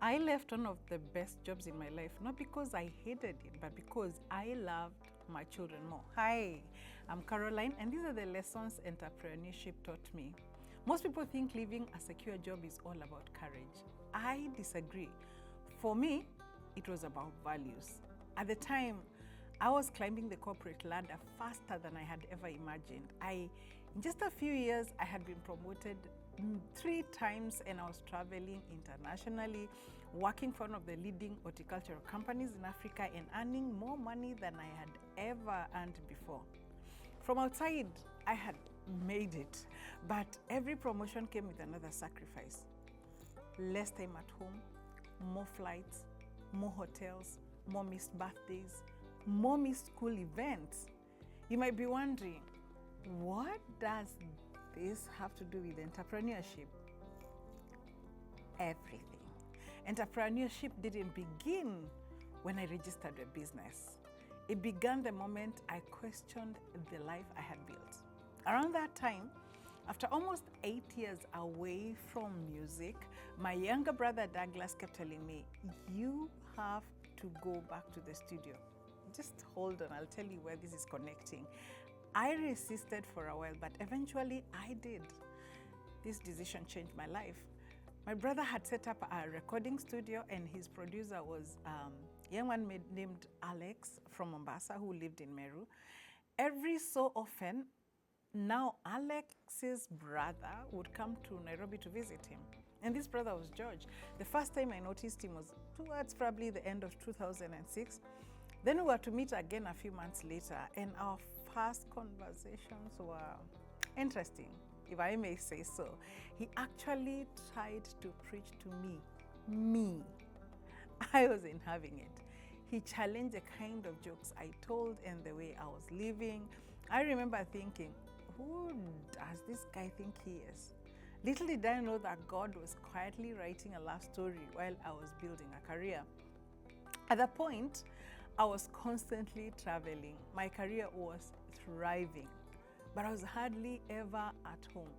I left one of the best jobs in my life, not because I hated it, but because I loved my children more. Hi, I'm Caroline, and these are the lessons entrepreneurship taught me. Most people think leaving a secure job is all about courage. I disagree. For me, it was about values. At the time, I was climbing the corporate ladder faster than I had ever imagined. In just a few years, I had been promoted 3 times, and I was traveling internationally, working for one of the leading horticultural companies in Africa and earning more money than I had ever earned before. From outside, I had made it, but every promotion came with another sacrifice. Less time at home, more flights, more hotels, more missed birthdays, more missed school events. You might be wondering, what does this have to do with entrepreneurship? Everything. Entrepreneurship didn't begin when I registered a business. It began the moment I questioned the life I had built. Around that time, after almost 8 years away from music, my younger brother Douglas kept telling me, you have to go back to the studio. Just hold on, I'll tell you where this is connecting. I resisted for a while, but eventually I did. This decision changed my life. My brother had set up a recording studio, and his producer was a young man named Alex from Mombasa who lived in Meru. Every so often, now Alex's brother would come to Nairobi to visit him. And this brother was George. The first time I noticed him was towards probably the end of 2006. Then we were to meet again a few months later, and our first conversations were interesting, if I may say so. He actually tried to preach to me. I wasn't having it. He challenged the kind of jokes I told and the way I was living. I remember thinking, who does this guy think he is? Little did I know that God was quietly writing a love story while I was building a career. At that point, I was constantly traveling. My career was thriving, but I was hardly ever at home.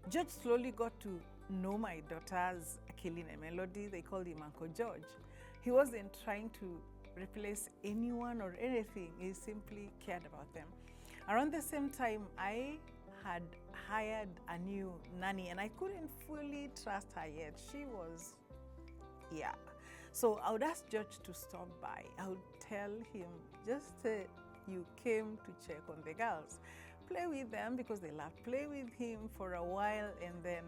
George slowly got to know my daughters, Kaylin and Melody. They called him Uncle George. He wasn't trying to replace anyone or anything. He simply cared about them. Around the same time, I had hired a new nanny, and I couldn't fully trust her yet. She was So I would ask George to stop by. I would tell him, just you came to check on the girls. Play with them because they loved. Play with him for a while, and then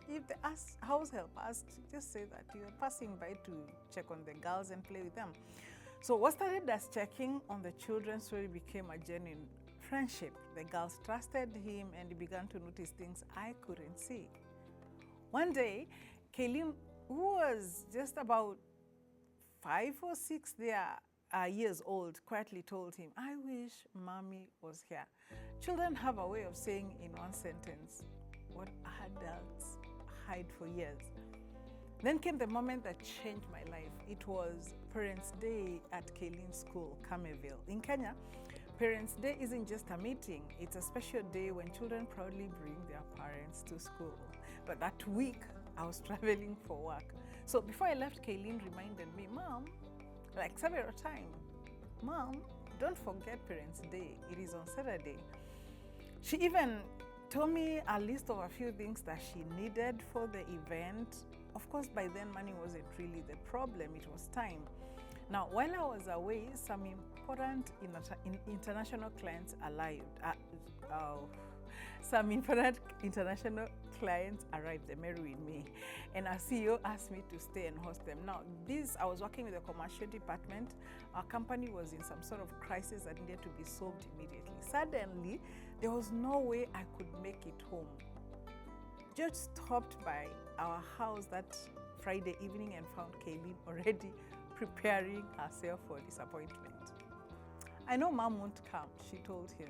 if the house help asked, just say that you are passing by to check on the girls and play with them. So what started as checking on the children slowly became a genuine friendship. The girls trusted him, and he began to notice things I couldn't see. One day, Kaylin, who was just about 5 or 6 years old, quietly told him, I wish mommy was here. Children have a way of saying in one sentence what adults hide for years. Then came the moment that changed my life. It was Parents' Day at Kaylin's school, Kameville. In Kenya, Parents' Day isn't just a meeting, it's a special day when children proudly bring their parents to school. But that week, I was traveling for work. So before I left, Kaylin reminded me, Mom, like several times, Mom, don't forget Parents' Day. It is on Saturday. She even told me a list of a few things that she needed for the event. Of course, by then, money wasn't really the problem, it was time. Now, while I was away, some important international clients arrived. They met with me, and our CEO asked me to stay and host them. Now, I was working with the commercial department. Our company was in some sort of crisis that needed to be solved immediately. Suddenly, there was no way I could make it home. George stopped by our house that Friday evening and found Kaylin already preparing herself for disappointment. I know Mom won't come, she told him.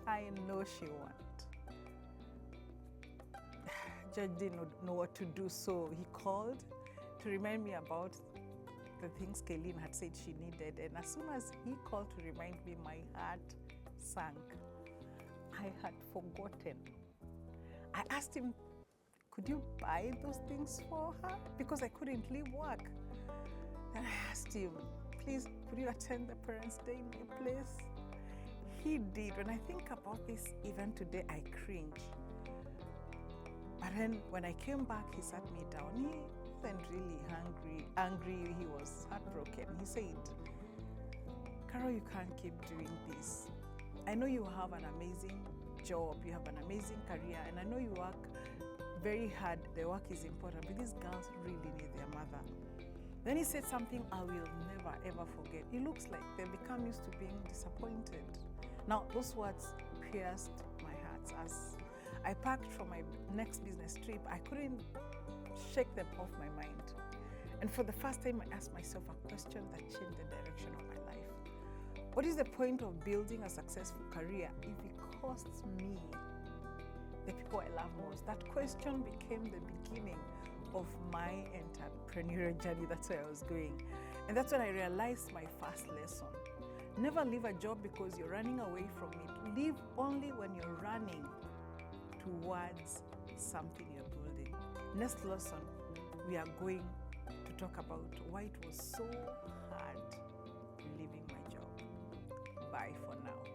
I know she won't. George didn't know what to do, so he called to remind me about the things Kaylin had said she needed. And as soon as he called to remind me, my heart sank. I had forgotten. I asked him, could you buy those things for her? Because I couldn't leave work. And I asked him, please, could you attend the Parents' Day in my place? He did. When I think about this event today, I cringe. But then when I came back, he sat me down. He wasn't really angry. He was heartbroken. He said, Carol, you can't keep doing this. I know you have an amazing job, you have an amazing career, and I know you work very hard. The work is important, but these girls really need their mother. Then he said something I will never ever forget. It looks like they've become used to being disappointed. Now, those words pierced my heart. As I packed for my next business trip, I couldn't shake them off my mind. And for the first time, I asked myself a question that changed the direction of my life. What is the point of building a successful career if it costs me the people I love most? That question became the beginning of my entrepreneurial journey. That's where I was going. And that's when I realized my first lesson. Never leave a job because you're running away from it. Leave only when you're running towards something you're building. Next lesson, we are going to talk about why it was so hard leaving my job. Bye for now.